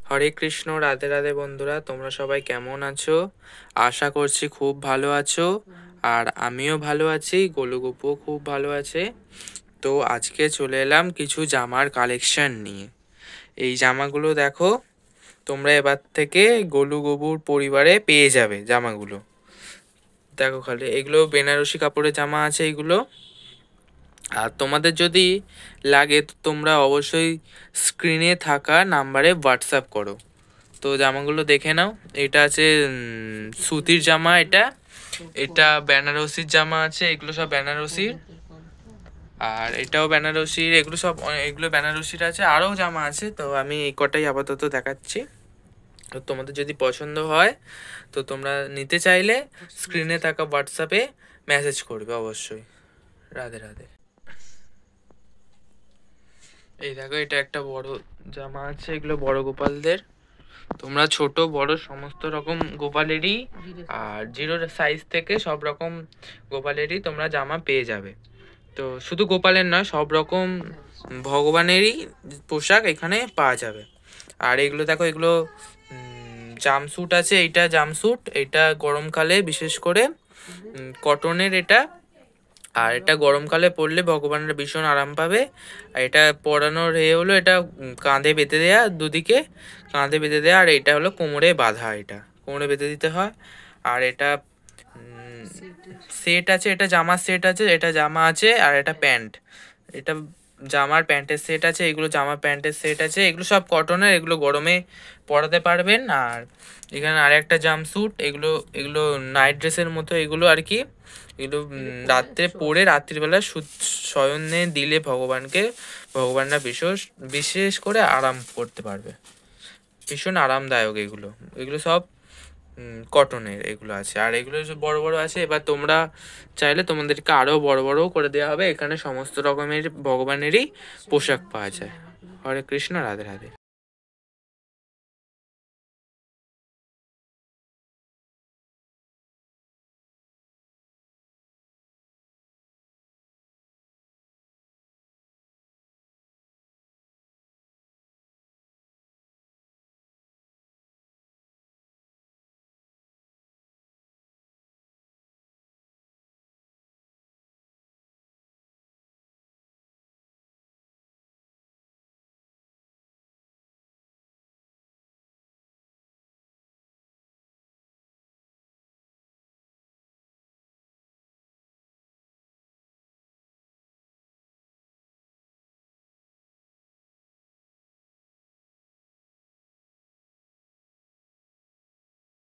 হরে কৃষ্ণ, রাধে রাধে বন্ধুরা, তোমরা সবাই কেমন আছো? আশা করছি খুব ভালো আছো। আর আমিও ভালো আছি, গোলুগুপুও খুব ভালো আছে। তো আজকে চলে এলাম কিছু জামার কালেকশন নিয়ে। এই জামাগুলো দেখো, তোমরা এবার থেকে গোলুগুবুর পরিবারে পেয়ে যাবে জামাগুলো। দেখো খালি এগুলো বেনারসি কাপড়ের জামা আছে এগুলো। আর তোমাদের যদি লাগে তো তোমরা অবশ্যই স্ক্রিনে থাকা নাম্বারে হোয়াটসঅ্যাপ করো। তো জামাগুলো দেখে নাও। এটা আছে সুতির জামা, এটা বেনারসির জামা আছে, এগুলো সব বেনারসির। আর এটাও বেনারসির, এগুলো বেনারসির আছে, আরও জামা আছে। তো আমি এই কটাই আপাতত দেখাচ্ছি। তো তোমাদের যদি পছন্দ হয় তো তোমরা নিতে চাইলে স্ক্রিনে থাকা হোয়াটসঅ্যাপে মেসেজ করবে অবশ্যই। রাধে রাধে। এই দেখো, এটা একটা বড় জামা আছে, এগুলো বড় গোপালদের। তোমরা ছোট বড় সমস্ত রকম গোপালেরই আর জিরো সাইজ থেকে সব রকম গোপালেরই তোমরা জামা পেয়ে যাবে। তো শুধু গোপালের নয়, সব রকম ভগবানেরই পোশাক এখানে পাওয়া যাবে। আর এগুলো দেখো, এগুলো জামস্যুট আছে, এইটা জামস্যুট, এটা গরমকালে বিশেষ করে কটনের এটা। আর এটা গরমকালে পরলে ভগবানরা ভীষণ আরাম পাবে। আর এটা পরানোর হলো, এটা কাঁধে বেঁধে দেয়া, দুদিকে কাঁধে বেঁধে দেয়া। আর এটা হলো কোমরে বাঁধা, এটা কোমরে বেঁধে দিতে হয়। আর এটা সেট আছে, এটা জামার সেট আছে, এটা জামা আছে। আর এটা প্যান্ট, এটা জামার প্যান্টের সেট আছে, এগুলো জামা প্যান্টের সেট আছে। এগুলো সব কটনের, এগুলো গরমে পরাতে পারবেন। আর এখানে আর একটা জামস্যুট, এগুলো এগুলো নাইট ড্রেসের মতো এগুলো আর কি। এগুলো রাত্রে পরে রাত্রিবেলা শয়নে দিলে ভগবানরা বিশেষ বিশেষ করে আরাম করতে পারবে। ভীষণ আরামদায়ক এগুলো। এগুলো সব কটনের এগুলো আছে। আর এগুলো সব বড় বড় আছে। এবার তোমরা চাইলে তোমাদেরকে আরও বড় বড়ও করে দেওয়া হবে। এখানে সমস্ত রকমের ভগবানেরই পোশাক পাওয়া যায়। হরে কৃষ্ণ, রাধে রাধে।